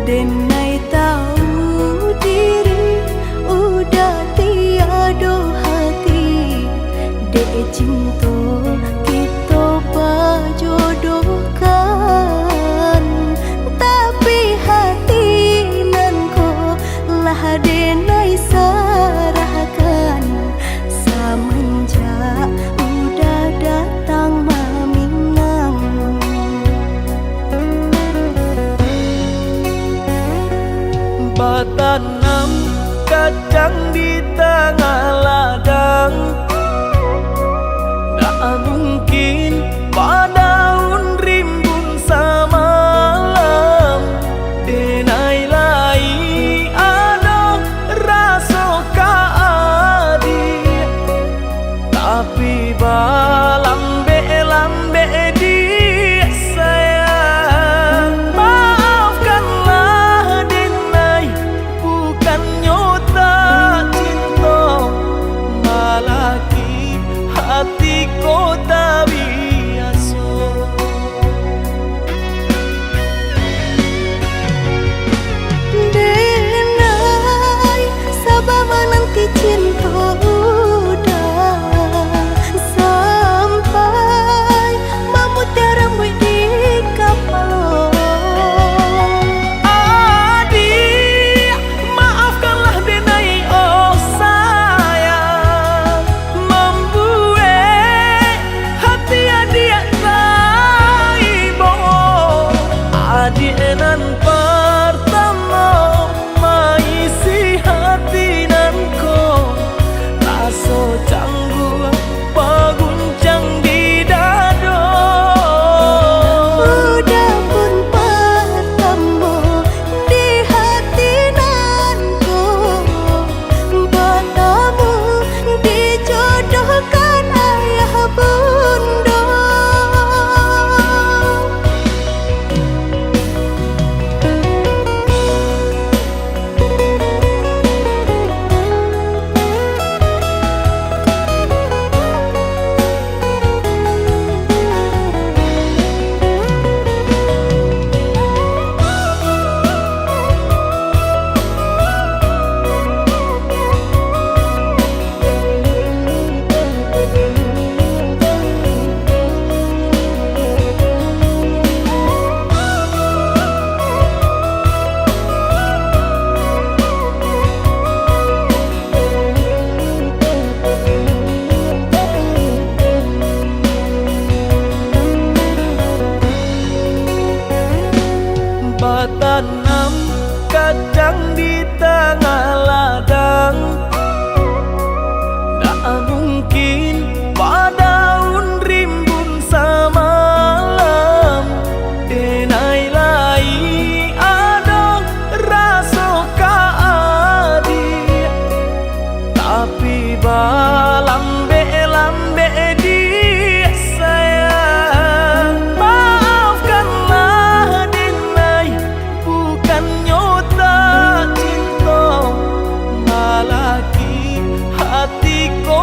Denai tahu diri udah tiada hati, dek cinta kita berjodohkan, tapi hati nan ko lah denai sarahkan semenjak udah datang Maminang. Batanam kacang di tengah ladang, tak mungkin padaun rimbun samalam. Denai lai ada rasa kaadi, tapi balambe-lambe di sayang. Maafkanlah Denai, bukannya tak cinta, malaki hati ko tak biasa. Denai sabar menanti cinta udah sampai memutih rambut di kapal. Adik, maafkanlah Denai, oh sayang, membuat hati adik taibo. Adik nan pertama maisi hati nanko, rasa canggung paguncang di dada. Udah pun pertama di hati nanku, bertemu dijodohkan ayah bunda. Batanam kacang di tengah ladang, tak mungkin padaun rimbun samalam. Denai lai ada rasa kaadi, tapi balambe-lambe di sayang. Maafkanlah Denai, bukannya tak cinta, malaki hati ko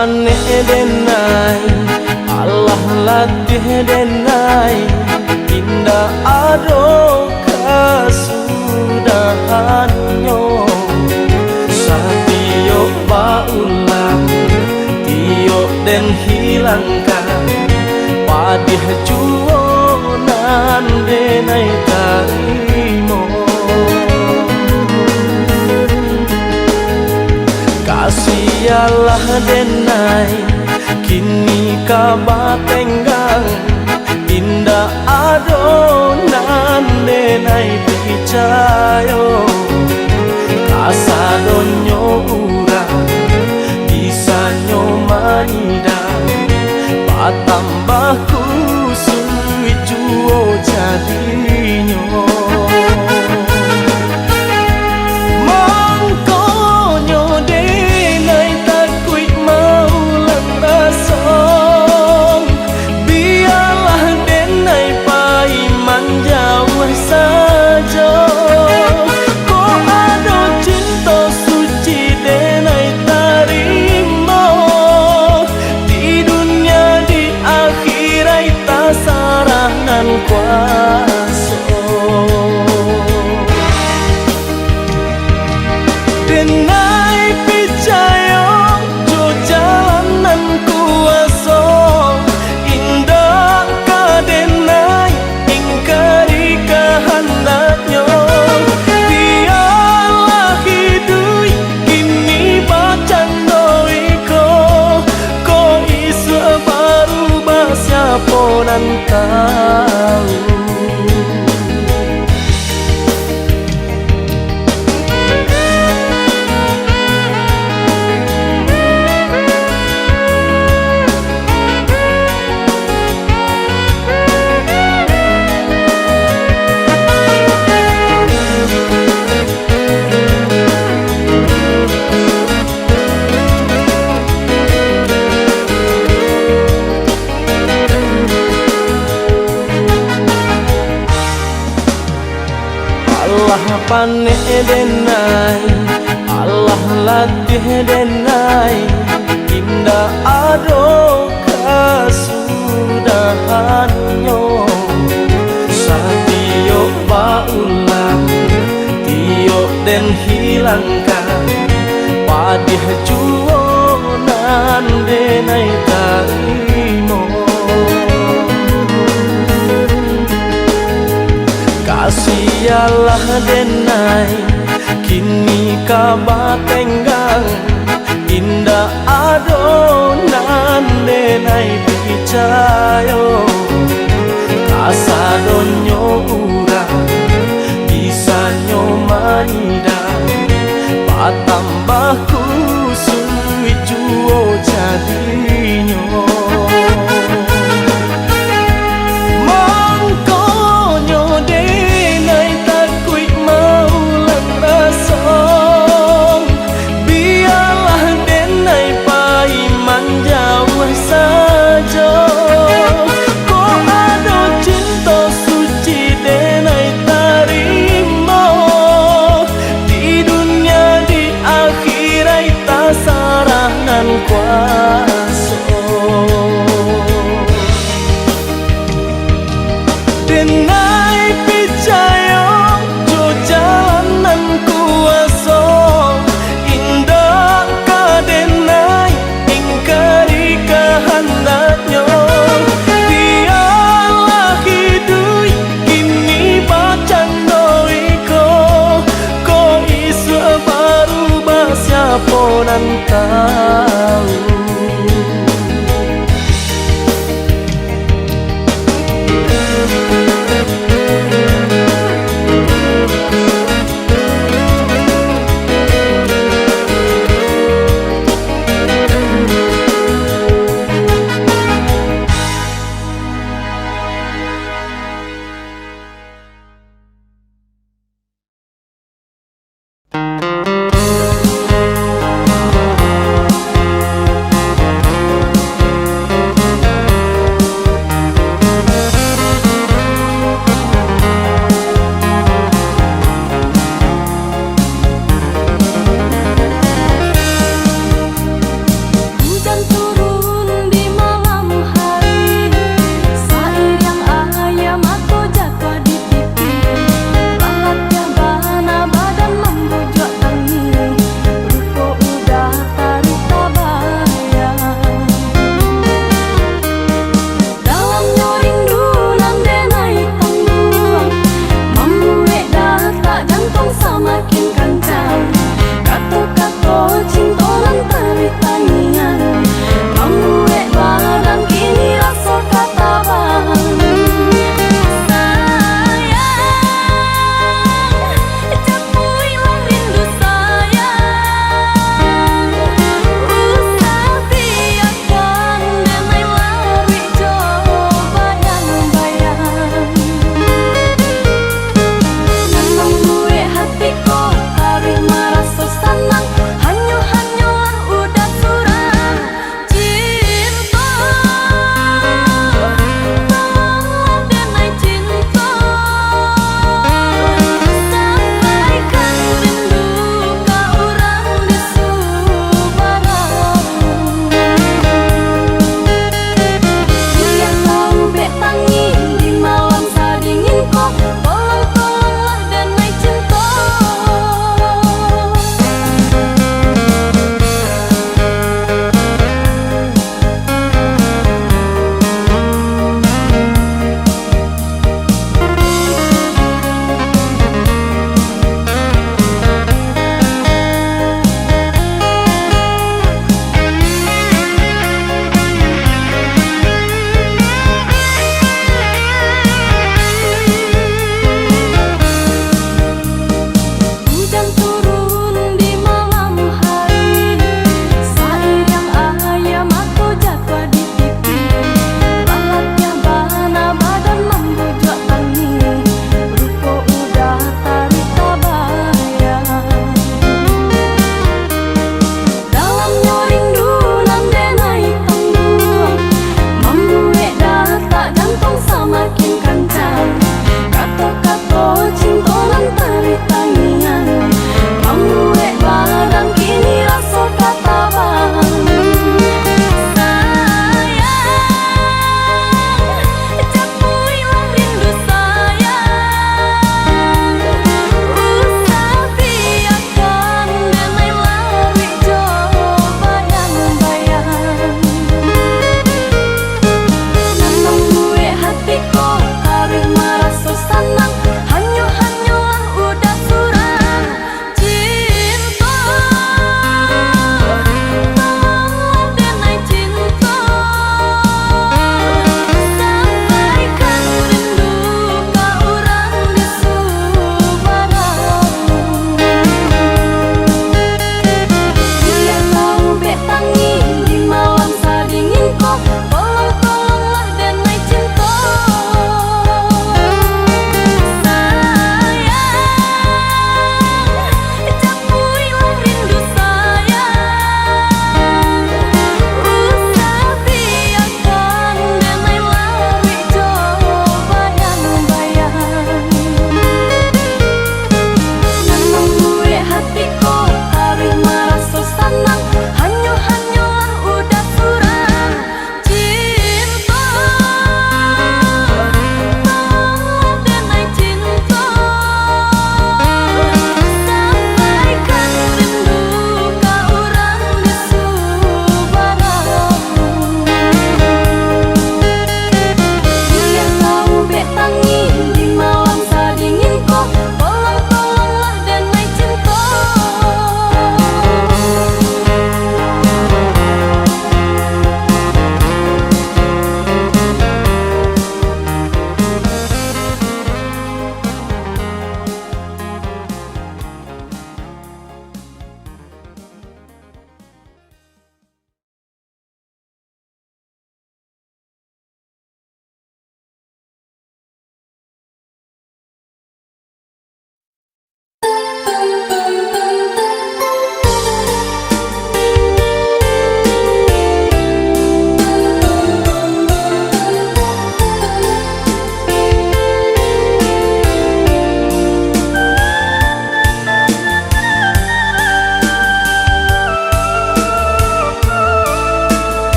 pane denai, Allah latih denai, indah ado kasudahannya. Satio baulang, tio den hilangkan, padih juonan denai tarimo. Kasialah denai, kini kabatenggang, indah adonan denai picayo. Kasadonyo urang, bisanyo manidang, patambah kusui juo jadinyo. Mangkonyo denai takui mau lang rasong, biarlah denai paiman jauh saja. Denai picayo jo jalanan kuaso, indah ka denai ingkari kehendaknya. Biarlah hidui kini bacang doiko, ko isu baru siapa nan tahu. Allah pane denai, Allah latih denai, indah ado kasudahannya. Satio baulang, tio den hilangkan, padih juonan denai tarimo. Kasialah denai, kini kabatenggang, indah adonan denai picayo. Kasadonyo urang, bisanyo manidang, patambah kusui juo jadinyo.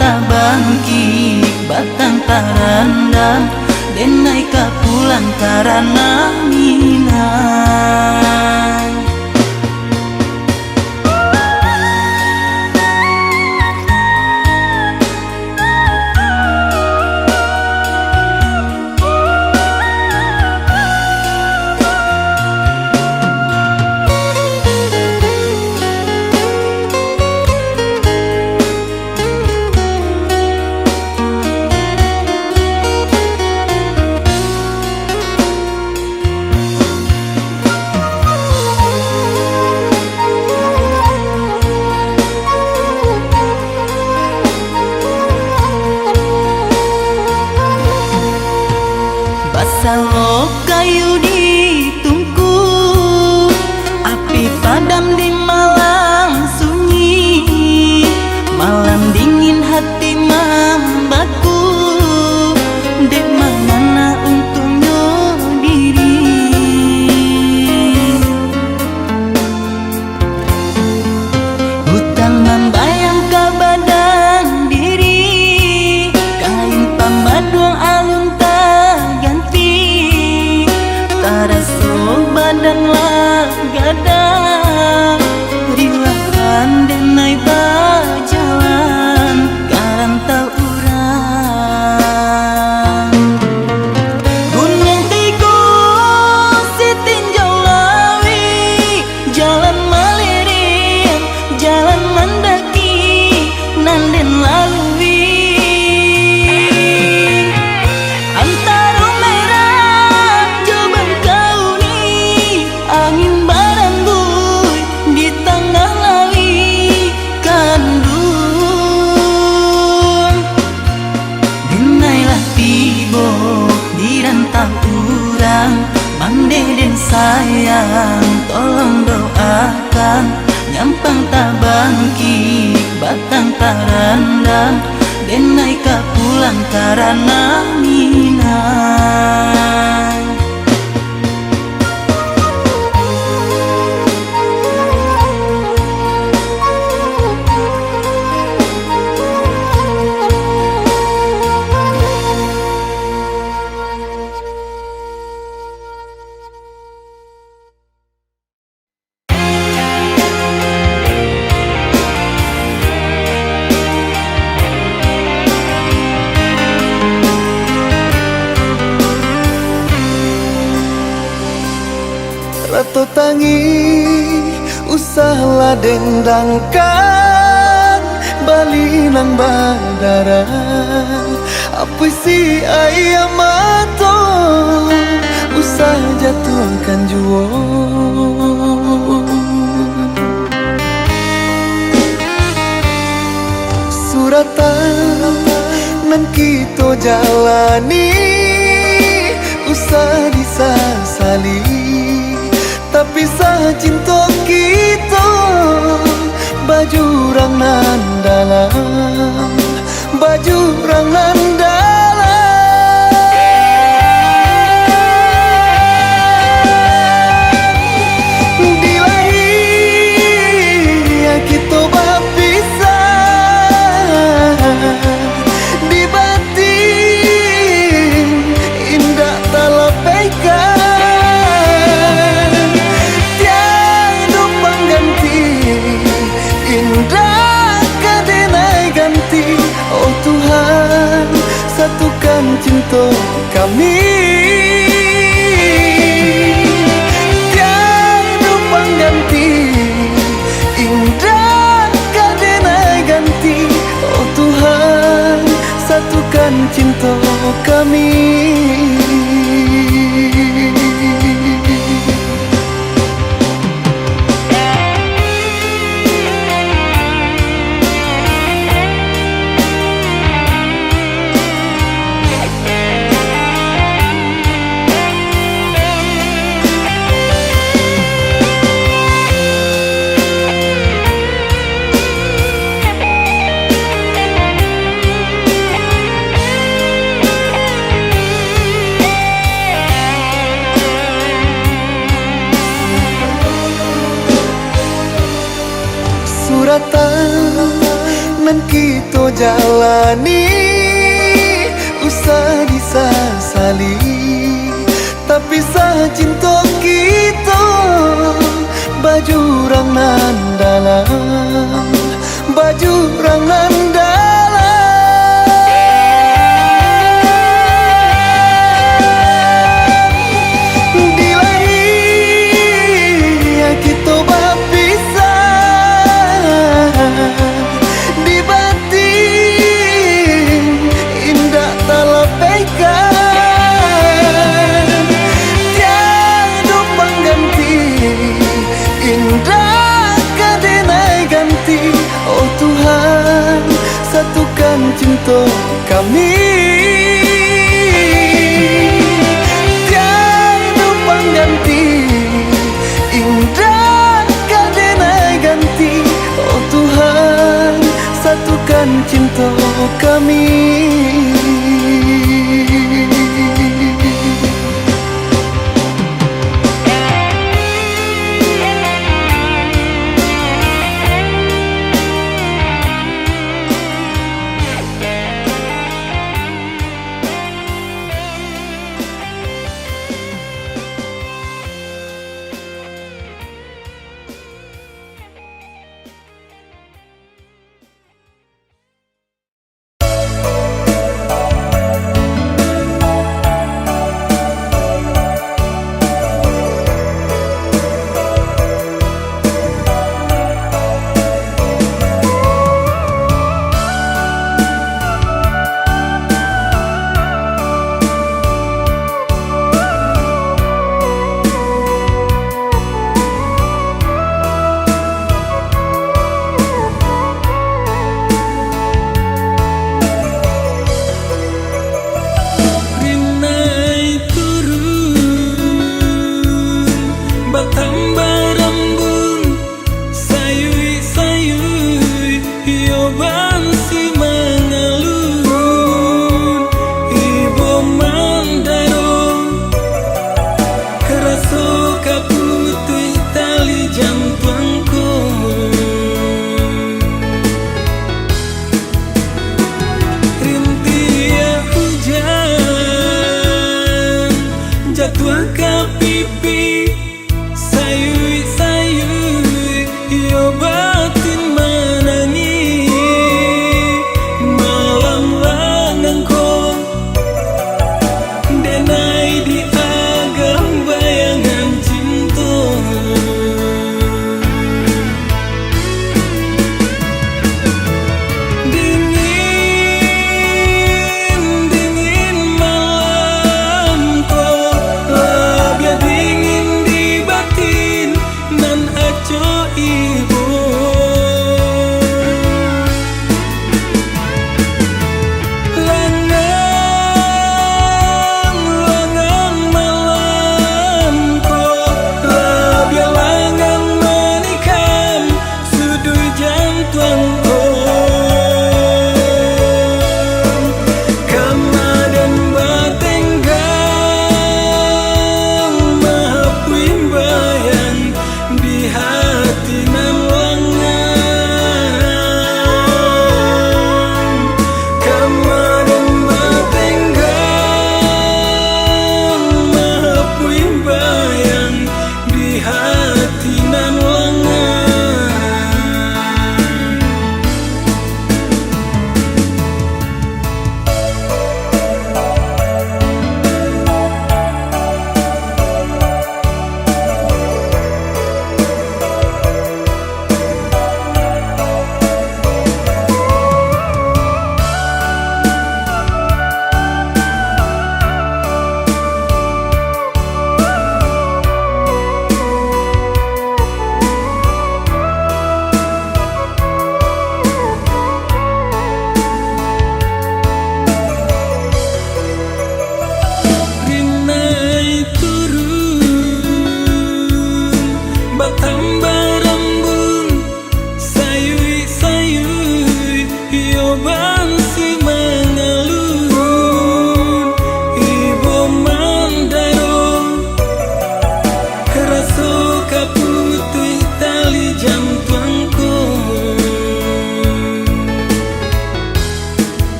tabangki batang tarandang denai ka pulang karana minang. Salok kayu ditungku, api padam di malam sunyi, malam dingin hati membaku, dek mana untungnya diri. Hutan membayang ke badan diri, kain pambaduang alun badan lah gadang rilahan denai bajalan karantau urang gunung tikus sitinjau lawi jalan melirik jalan mendaki nanden lalui antara merah coba kau angin barangguy di tengah lawi kandung dinailah tibo di rantau urang Mang Deden sayang tolong doakan nyampang tabangki batang tarandang denai ka pulang karana minang. Rato tangi usahlah dendangkan balinang badaran apa si ayam mato usah jatuhkan juo suratan nan kita jalani usah disasali tapi sah cinta kita baju rang nan dalam baju rang nan dalam dilahir kita berpisah di batin indah talapaikan oh Tuhan, satukan cinta kami tiada pengganti indah kadenai ganti oh Tuhan, satukan cinta kami. suratan nan kita jalan jalani usah disasali, tapi sah cinta kita baju rang nan dalam, baju rang nan dalam. Dilai kita berpisah, di batin indah talapaikan, tiada pengganti indah kadenai ganti. Oh Tuhan, satukan cinta kami, tiada pengganti indah kadenai ganti. Oh Tuhan, satukan cinta kami.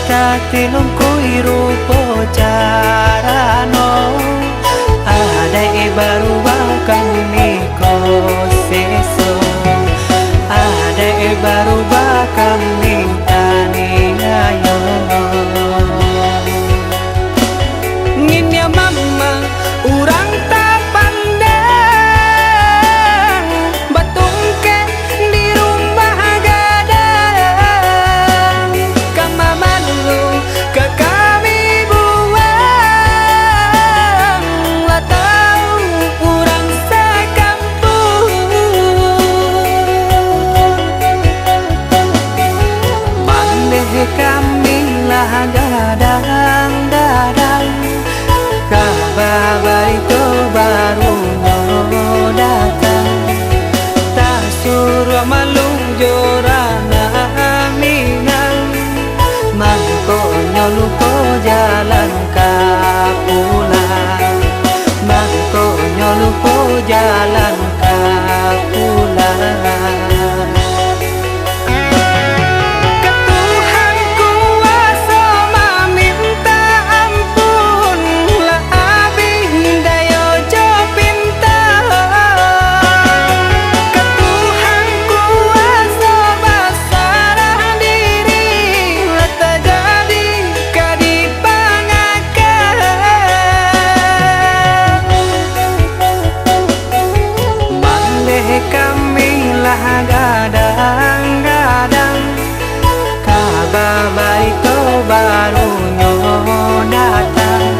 tilung kui rupo carano ada baru bakal niko seso ada baru bakal nintani ayo nginya mama urang tak pandang batung ke di rumah gadang kamaman lu ke kami buang lah tahu urang sakampung mandeh kami lah gadang dadang kabar itu baru datang tak suruh malung jorana minang mangko nyolupo jalan kapulang mangko nyolupo jalan kapulang gadang-gadang kabar itu baru datang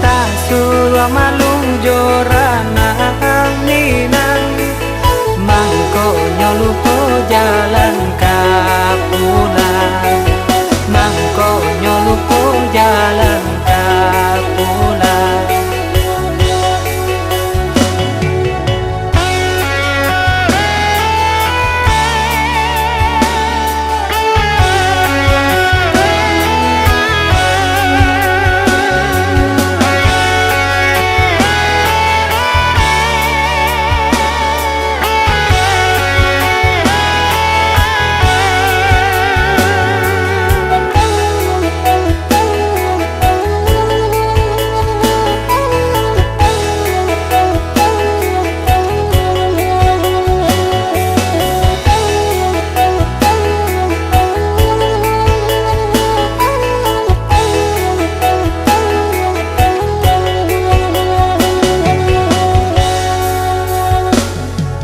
tak suruh malung jorana minang mangko nyolupo jalan kapulang mangko nyolupo jalan kapulang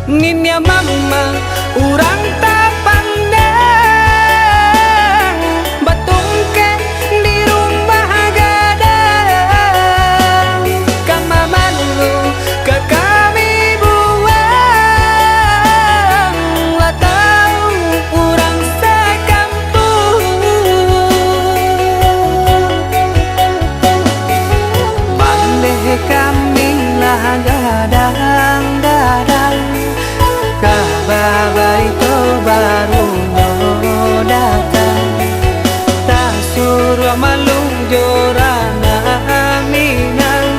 nginya mama urang tak pandang batung ke di rumah gadang kamaman lu ke kami buang lah tahu urang sakampung bandeh kami lah gadang-gadang kabar itu baru datang tak suruh malung jorana minang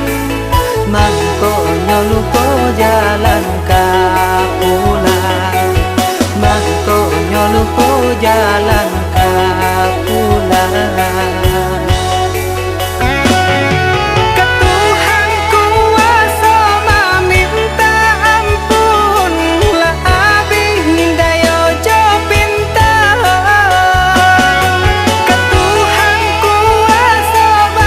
mangko nyolupo jalan kapulang mangko nyolupo jalan kapulang Soba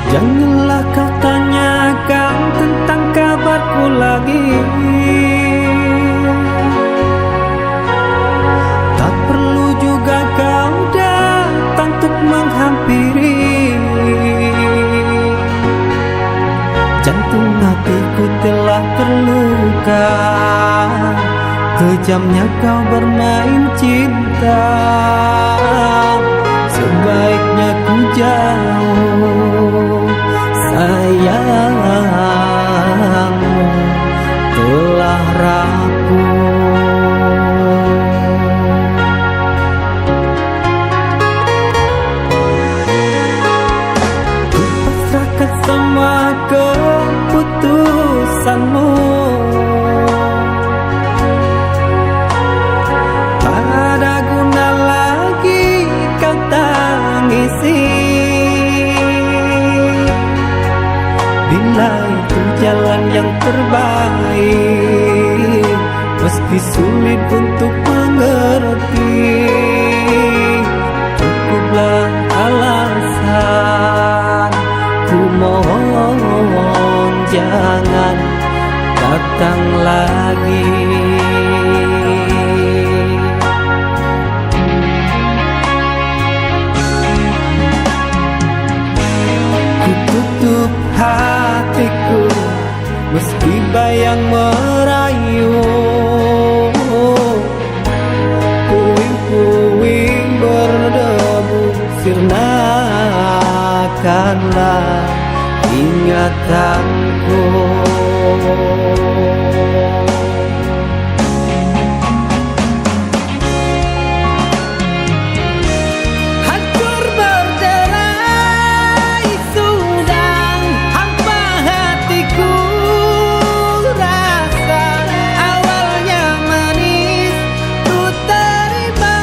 Janganlah kau tanyakan tentang kabarku lagi. Tak perlu juga kau datang untuk menghampiri. Jantung hatiku telah terluka, kejamnya kau bermain cinta. Sebaiknya ku jauh, sayangmu telah rapuh. Ku pasrahkan semua keputusanmu. Tak ada guna lagi kau tangisi. Bila itu jalan yang terbaik, meski sulit untuk mengerti, cukuplah alasan. Ku mohon jangan datang lagi. Ku tutup hatiku meski bayang merayu. Puing-puing berdebu, sirnakanlah ingatanku. Hancur berderai sudah hampa hatiku. Rasa awalnya manis ku terima.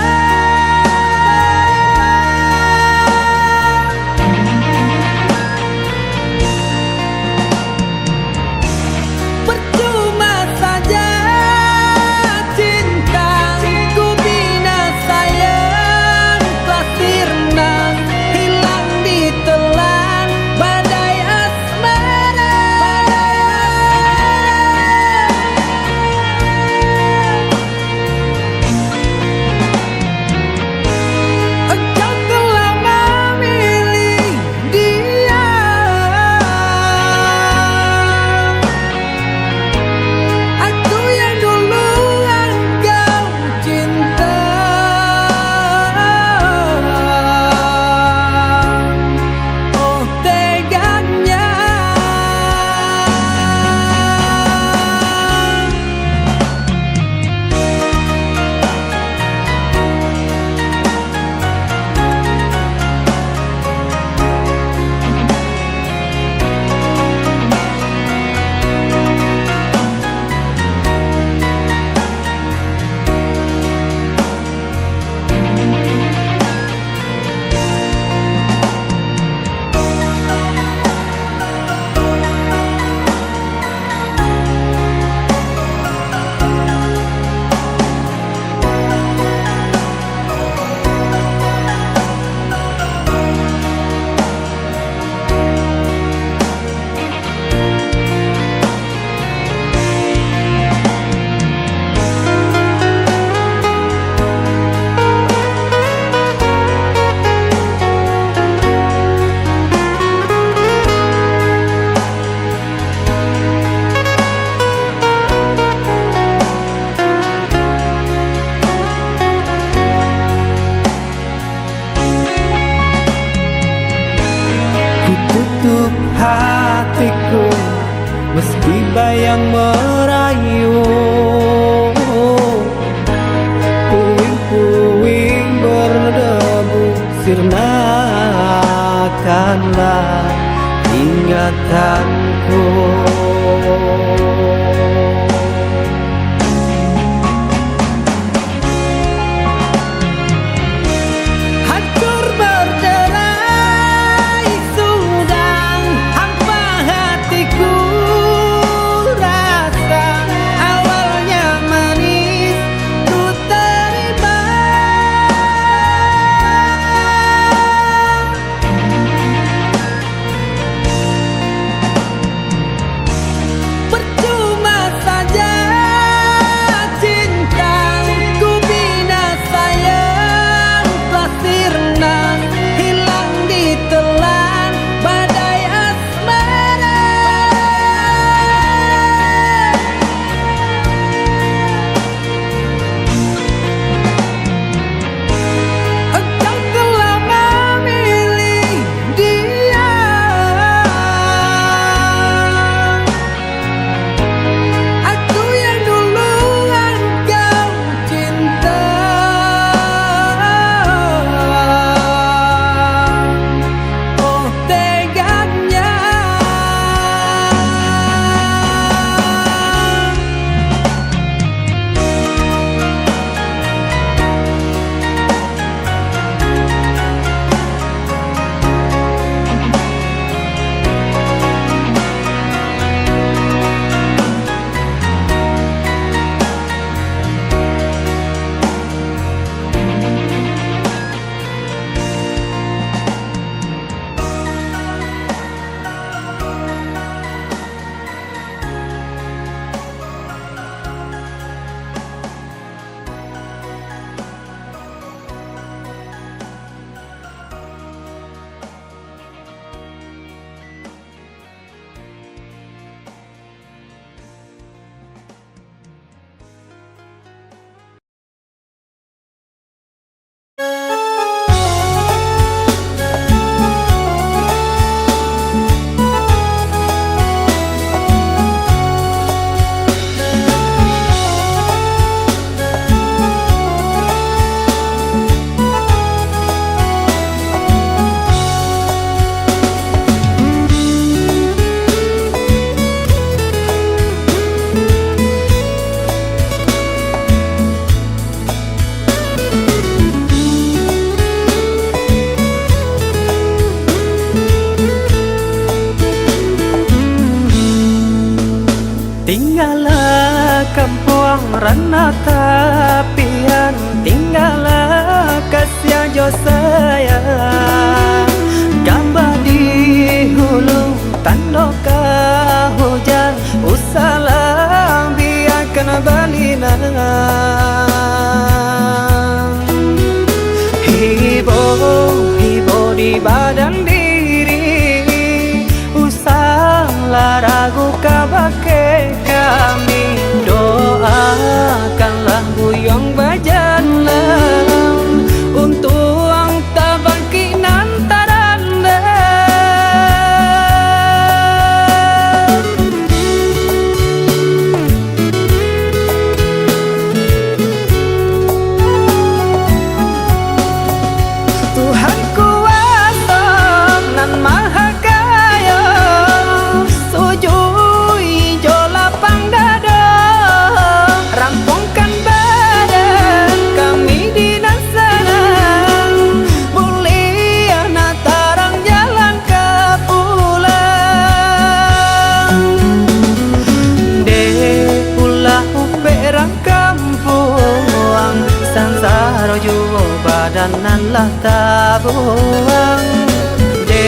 sirnakanlah ingatanku. Hancur berderai sudah hampa hatiku, rasa awalnya manis ku terima. Percuma saja cinta ku bina sayang, telah sirna hilang ditelan badai asmara. Engkau telah memilih dia, aku yang dulu engkau cinta. Oh teganya. Tinggallah kampung rana tapian, tinggallah kasih jo sayang. Gambar di hulu tandoka hujan, usalah biarkan balina. Hibo hibo di badan diri, usahlah ragu kabake kami. Doakanlah buyong bajanlah untuk tabangkinan taranda. Tuhan kuasa nan maha kaya, sujui jo lapang dada, rampungkan badan kami di sana, mulia natarang jalan ke pulang. De ulah perang kampung, sansaro juo badanan lah tabuang. De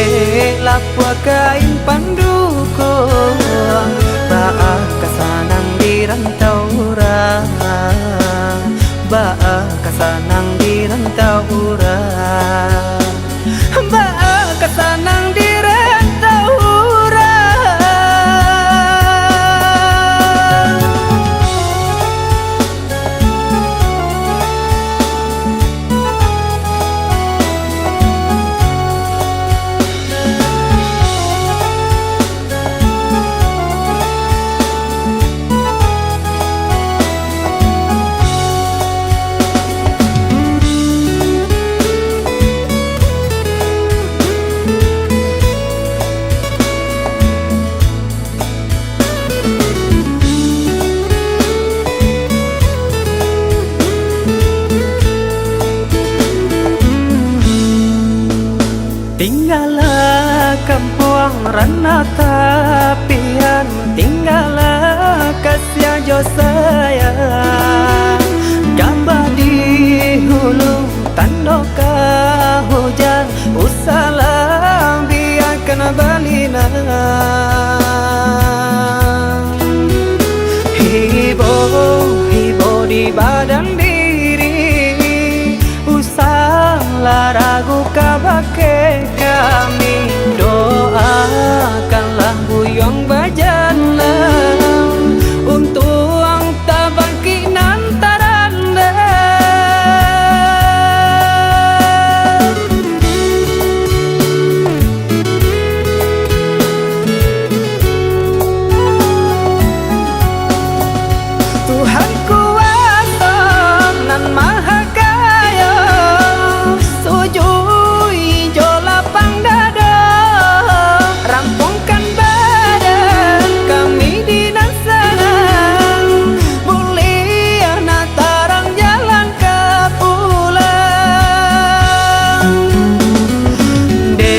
lapua kain pandukung, baak kasanang di rantau urang, baak kasanang di rantau urang, baak kasanang di rantau urang. rana tapian tinggallah kasih jo sayang gambar di hulu tandoka hujan usalam biarkan balina hibo hibo di badan diri usahlah ragu kabake kami doakanlah buyong bajanlah untuk ang tabangki nantaranda Tuhan kuasa nan maha kaya sujui jo lapang dada rampungkan badan kami di sana mulia natarang jalan ke pulang de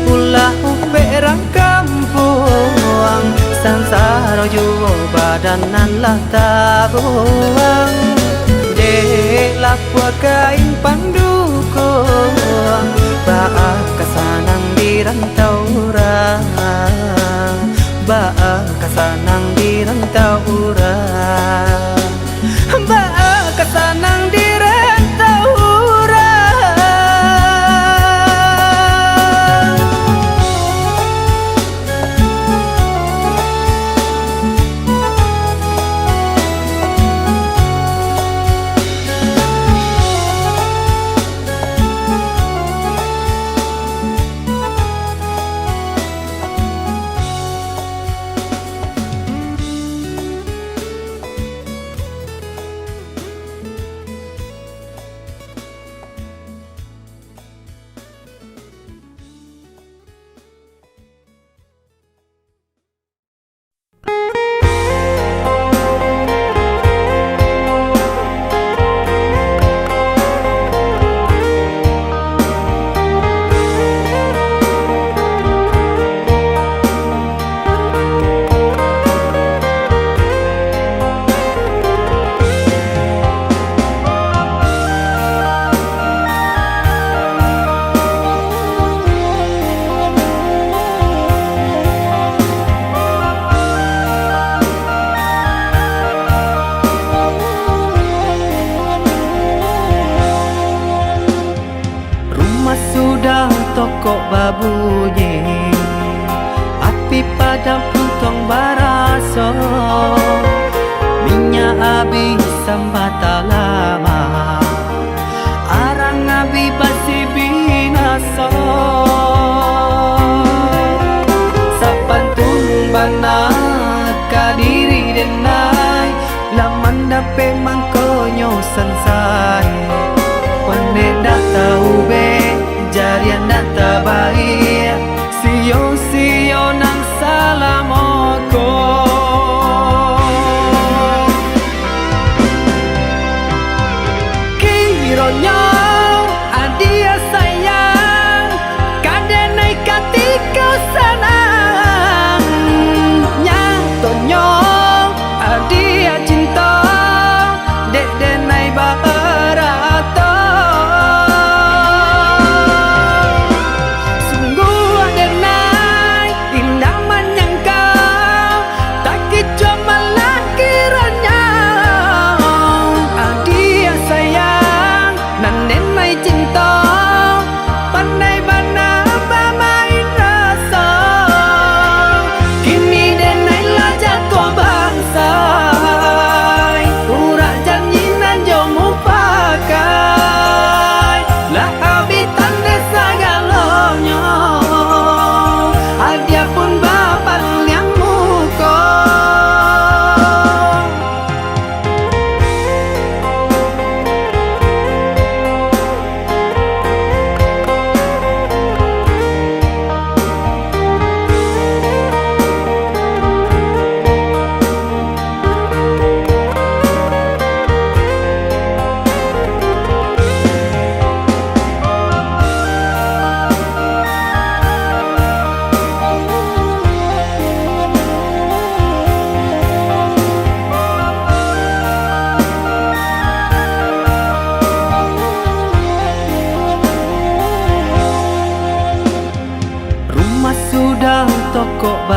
ulah berang kampung sansaro juo badanan lah tabuang de lapua kain pandukung baak kasanang di rantau urang baak kasanang di rantau urang baak kasanang di rantau urang sudah tokok babunyi api padam puntong baraso minyak habis sambata lama arang abi basi binaso sapantun banat kadiri denai laman dape mangkonyo sansai pandai dah tahu be jarian data baik sio nang salamoko kironya adia sayang kadenai katika senang nyatonyo adia cinta dek denai barato Janji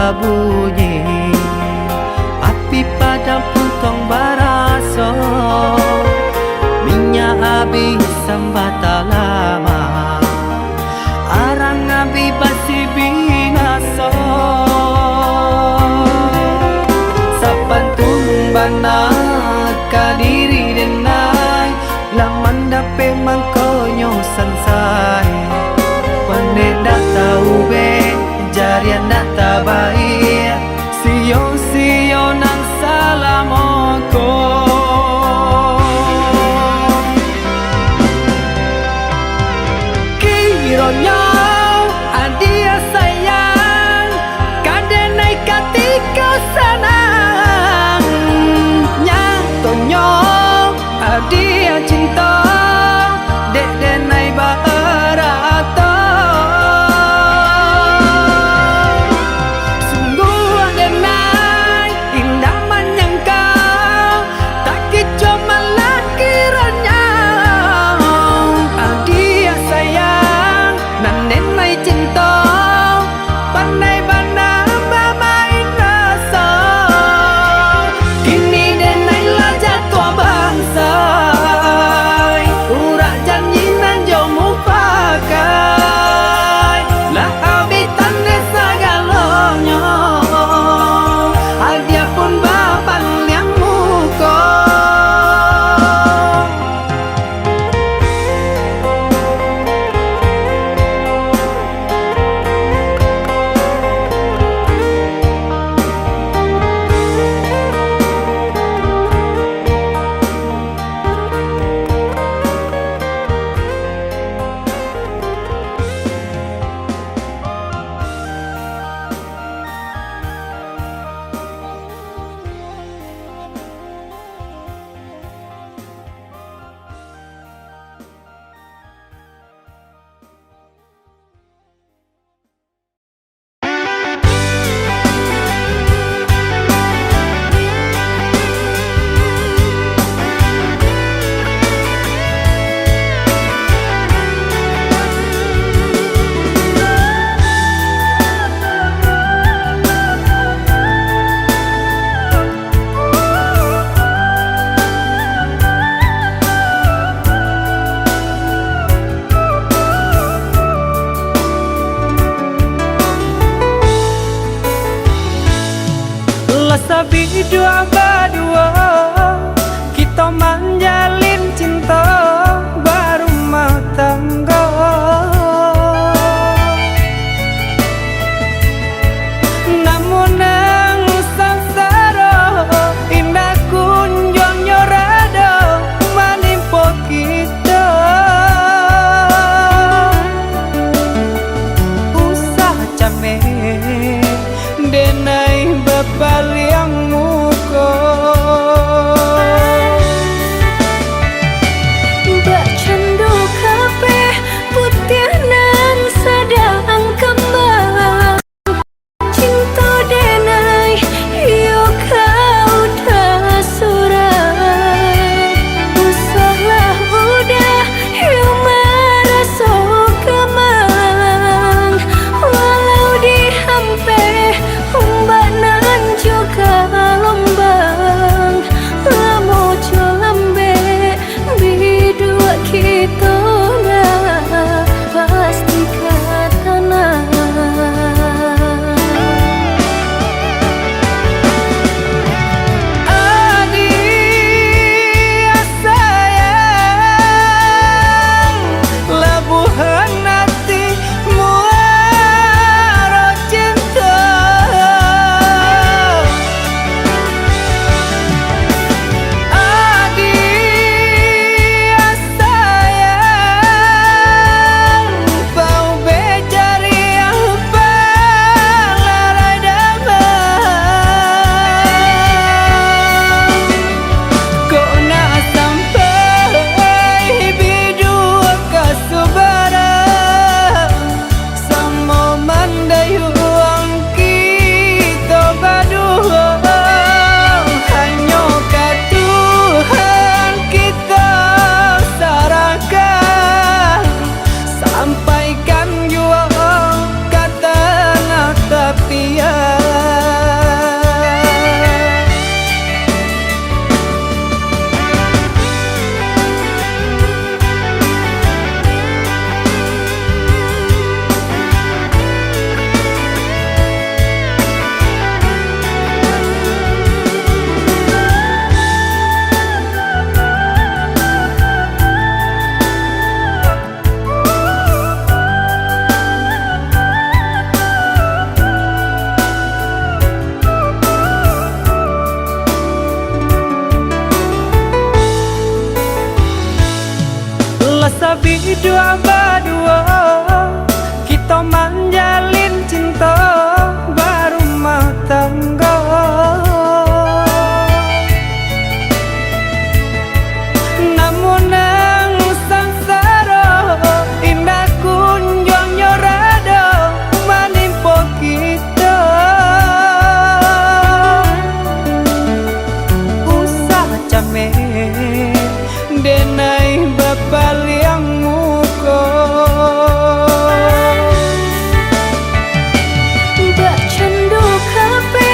berbunyi, api padam puntong baraso, minyak habis sambata lama, arang abi basi binaso. Sapantun bana kadiri denai, laman dape mangkonyo sansai, pandai tahu be jarian data baik, sio nang salamoko. Kironyo adia sayang, kadenai katika sanang, nyatonyo adia cinta, dek denai barato. Sungguh denai indah menyangkau, tak kicau malah kiranya adia sayang, nan denai cinta, pandai bana bermain rasa. Kini denai lah jatuh bangsa, urak janji nan jauh mufakai, lah habitan desa galonyo, dia pun bapan yang muko. Sabi dua berdua, kita menjalin cinta berumah tangga. Namun nang sangsara indah kunjung nyorado menimpa kita. Usah cameh denai bebal yang muka, lebih dua berdua, kita menjalin cinta berumah tangga. Namun nang sangsara indah kunjung nyorado menimpa kita. Usah camer denai bapak liang muka. Bak candu kape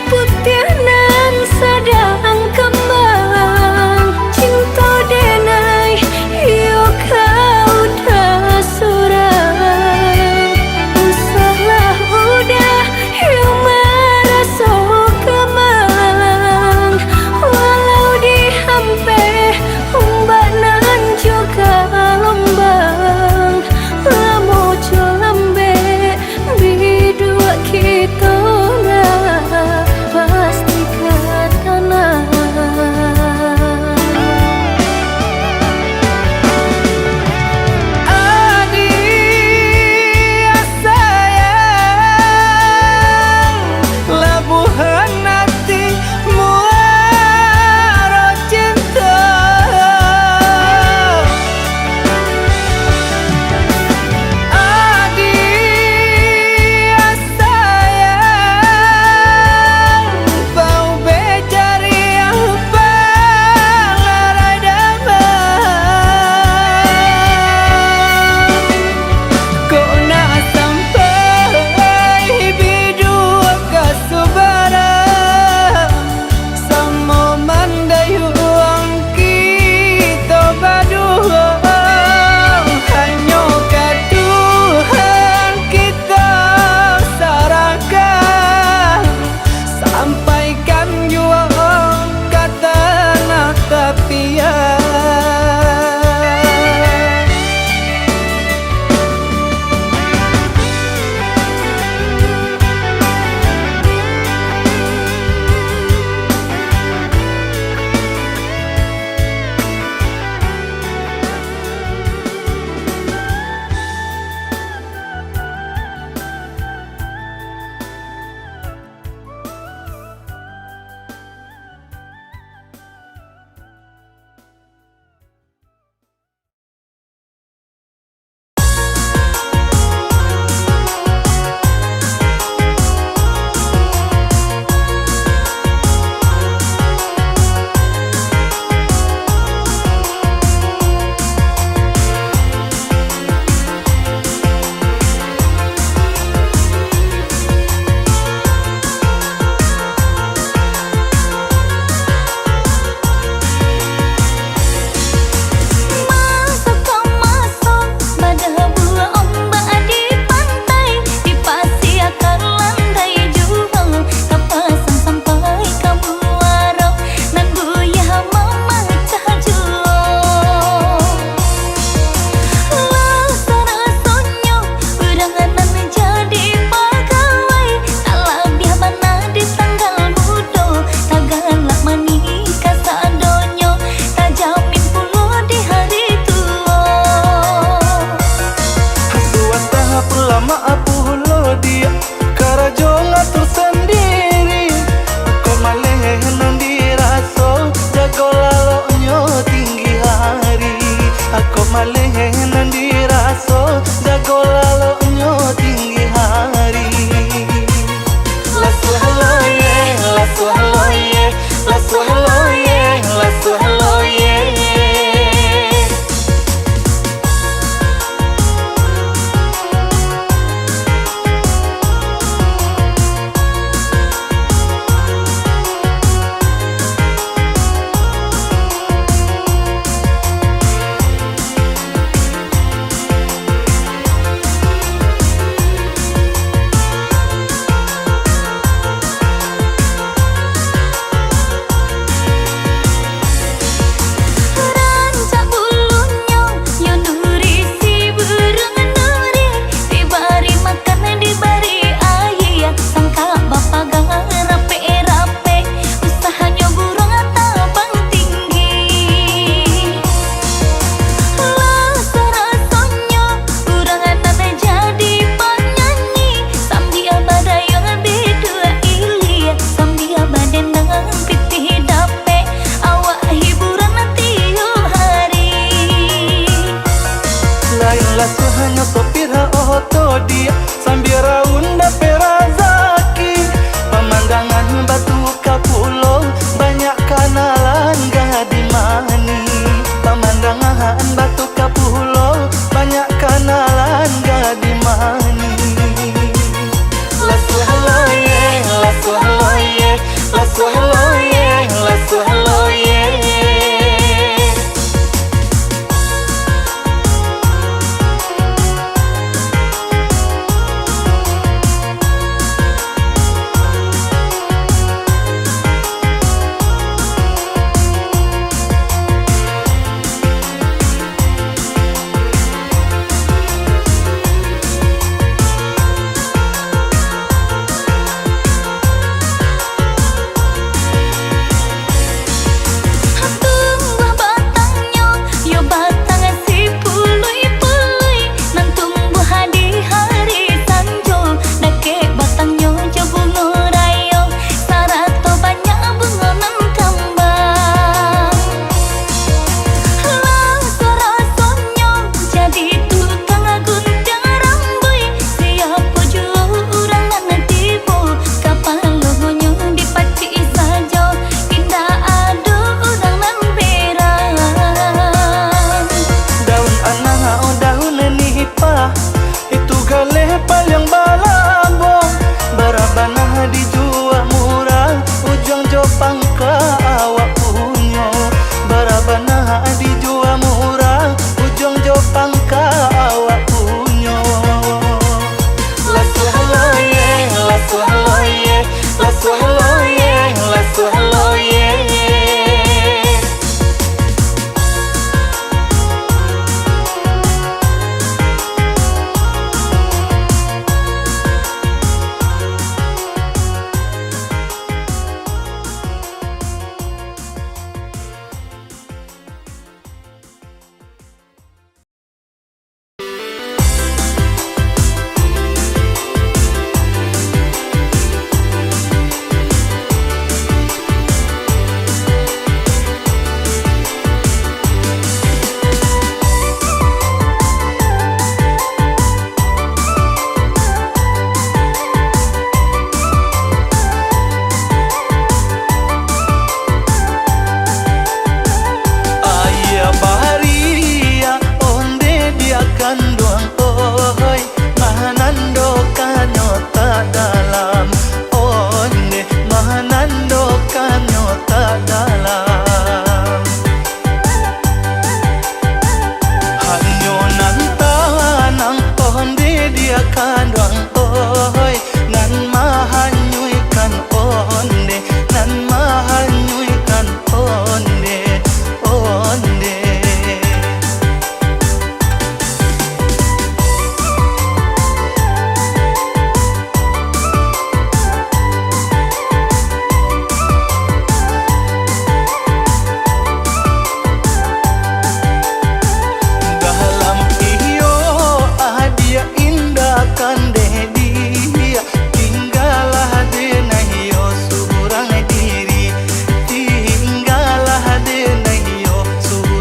putih nan sedang kembang. Cinta denai hiu kau dah surang. Usahlah udah hiu merasa kemang. Walau dihampe umbanan juga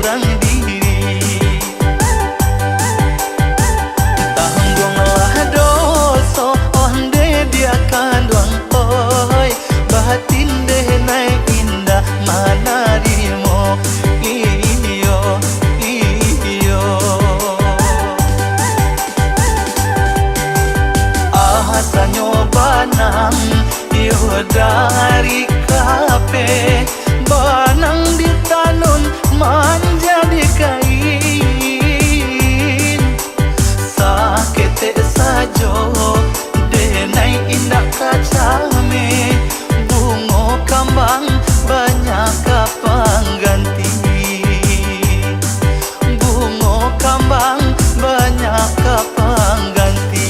seorang diri. Tangguhlah dosa onde dia kandung oi, batin deh naik indah mana dirimu iyo iyo. Asa nyobanang iyo dari kape, banang ditanun menjadi kain. Sakit sajo denai indah kacame, bungo kambang banyak kapang ganti. Bungo kambang banyak kapang ganti.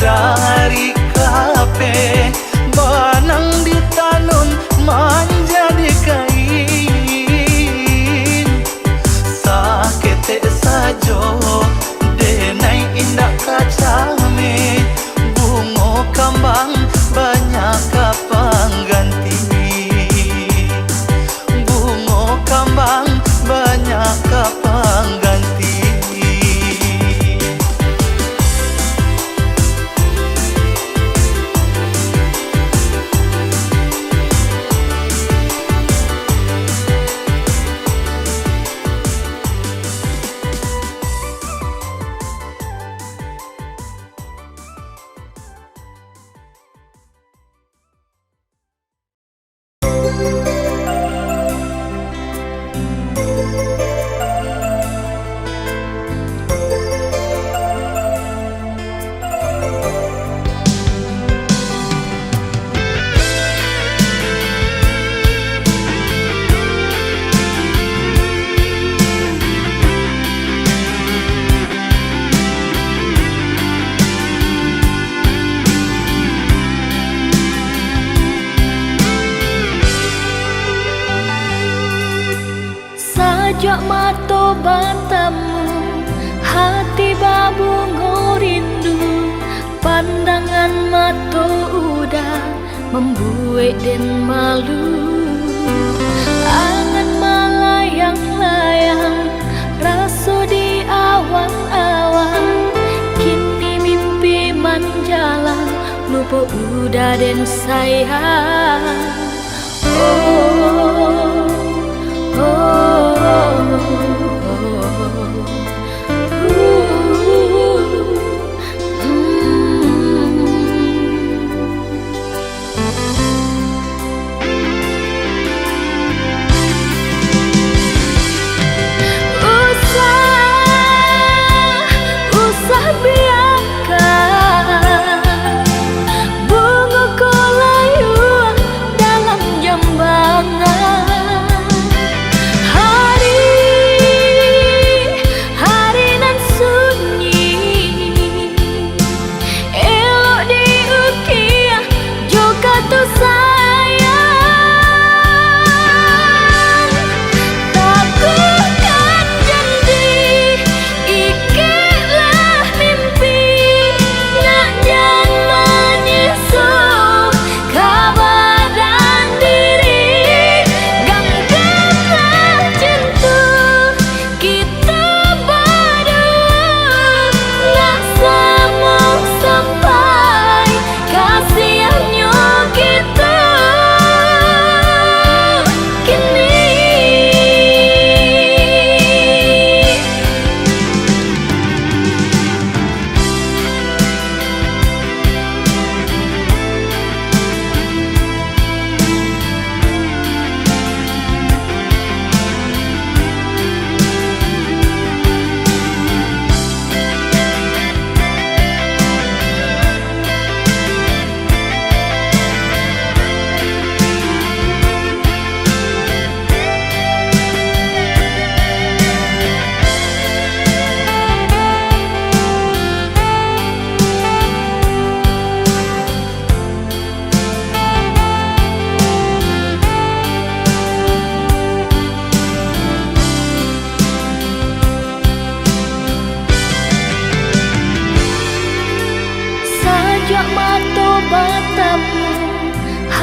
Dari kape, banang ditanun menjadi kain. Sakit sajo denai indah kacame, bungo kambang banyak kapang ganti. Bungo kambang banyak kapang ganti. Sajak mato batamu, hati babungo rindu. Pandangan mato udah membuat dan malu. Angan melayang-layang, raso di awan-awan. Kini mimpi menjalan, lupa udah dan sayang. Usah biarkan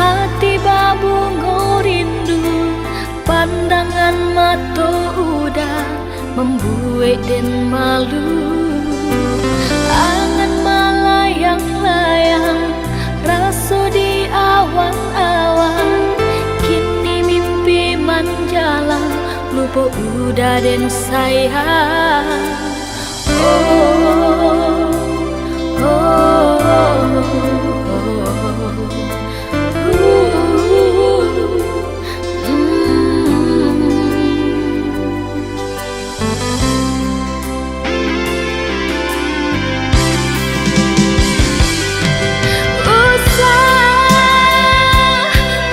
hati babungo rindu, pandangan mata udah membuat dan malu. Angan melayang-layang, rasa di awan-awan, kini mimpi menjalan, lupa udah dan sayang.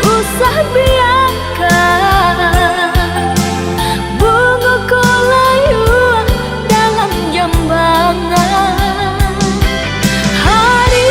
Usah biarkan bunga kolayu dalam jambangan. Hari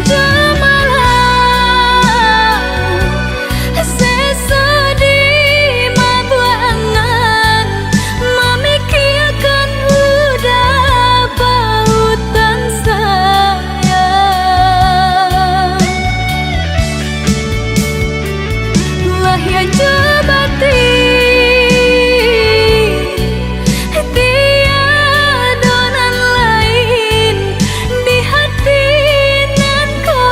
jemalah sesedih mabuangan memikirkan udah pautan sayang lah ya jabati tiada lain di hati nan kau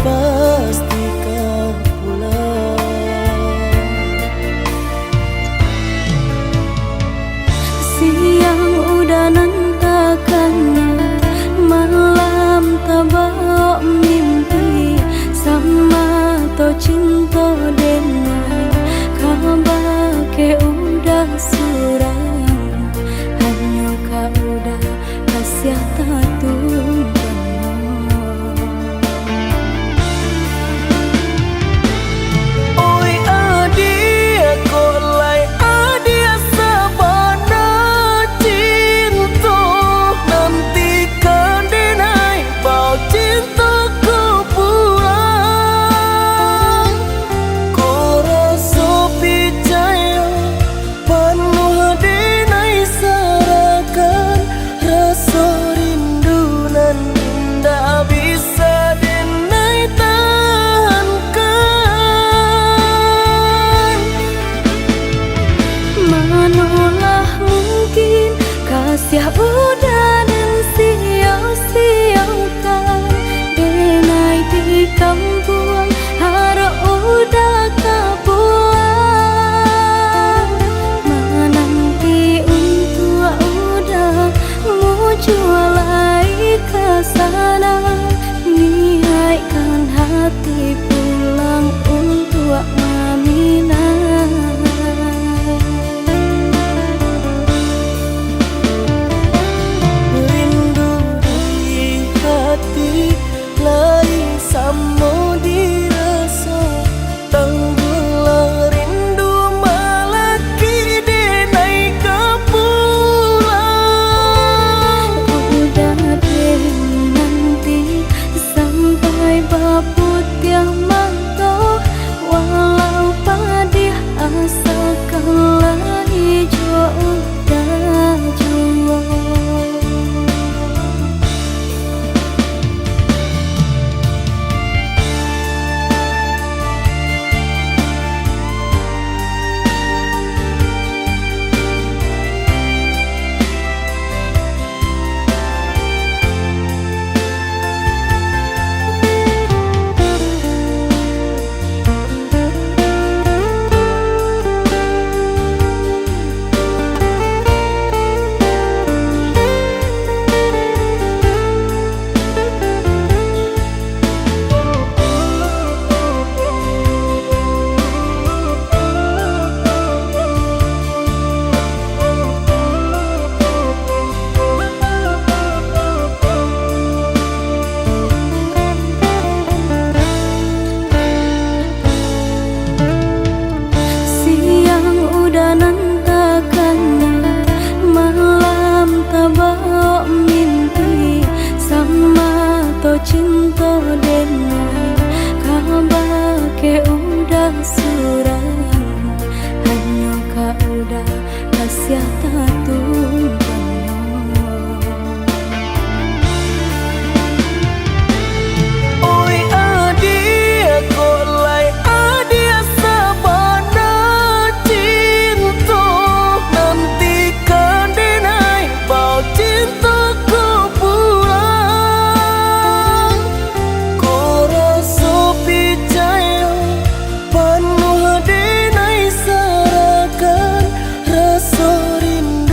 pasti kau pulang. Siang udah nantakannya, malam tabak mimpi, sama to cinta dengan kabar ke udah surang, hanya kau udah kasih tatu. Oi adia kok lai adia sabana cinta, nantikan denai bau cintaku pulang. Kau rasa percaya penuh denai sarakan, rasa rindu nan indah bisa denai tahankan. Manalah mungkin kasih udah dan sia-siakan, denai di kampung harap udah kabuang. Menanti untuk udah muncul lagi ke sana, niatkan hati pulang untuk meminang. Rindu di hati lain sama dirasa, tenggelam rindu malaki denai ke pulang. Udah deh nanti sampai baput yang mantau, walau padih asalkan lagi jauh dah jua. Siang udah nantakannya, malam tabak mimpi, sama to cinta dengan kabar ke udah surang, hanya kau udah kasih tatu. Oi adia kok lai adia sabana cinta, nantikan denai bau cintaku pulang. Kau rasa percaya penuh denai sarakan, rasa rindu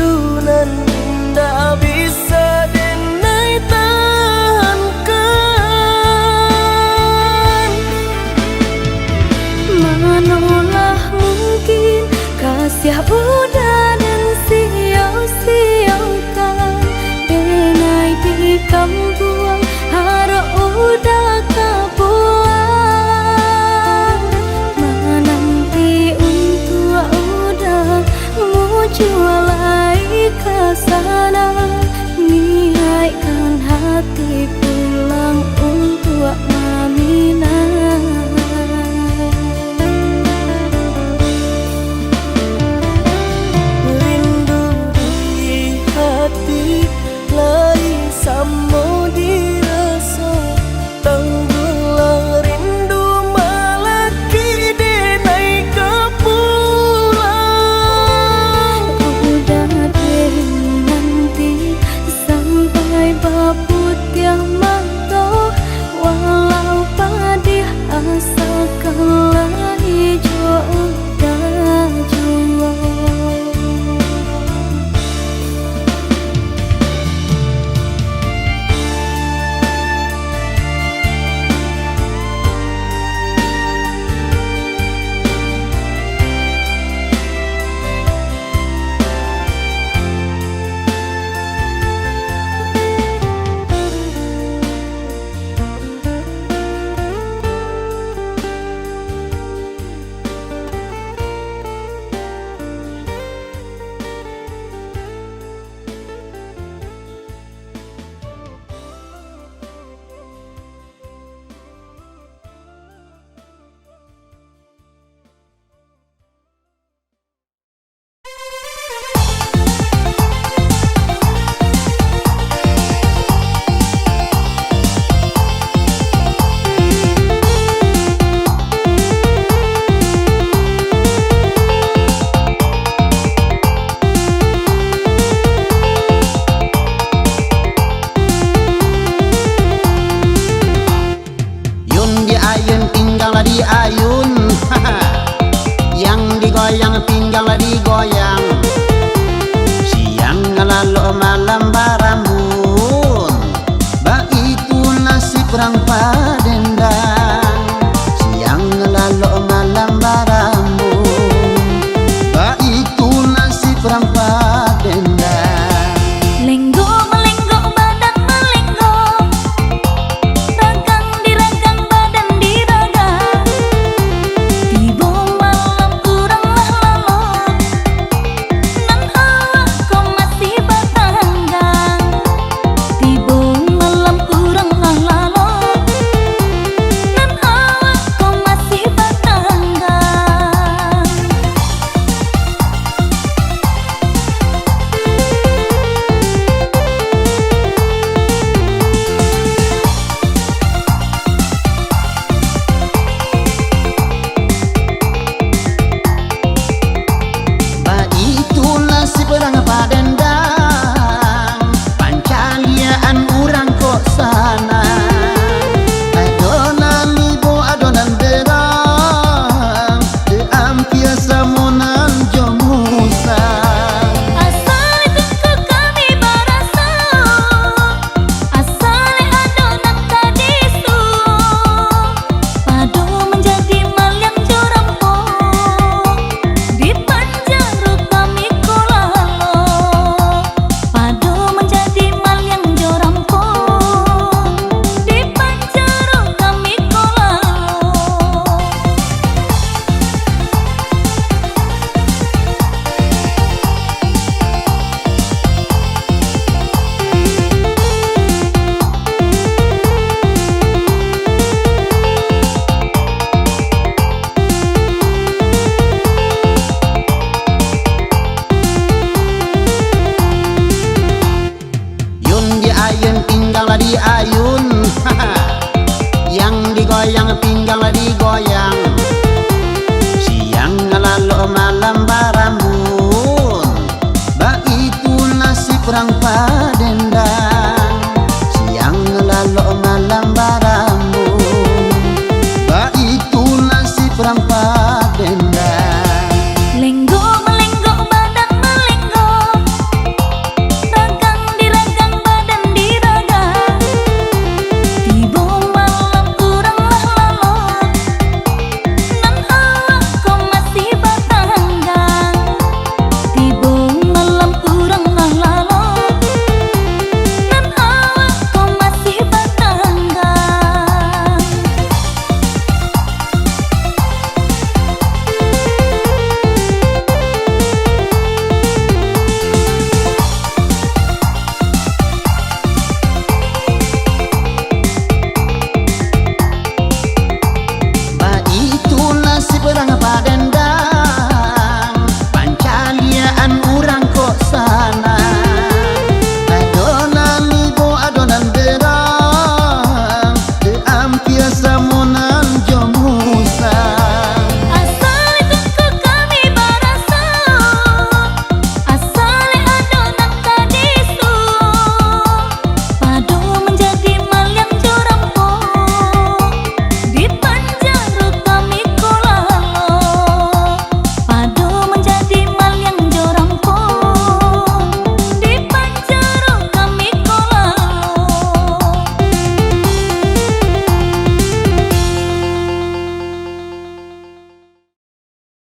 yang tinggal di goyang.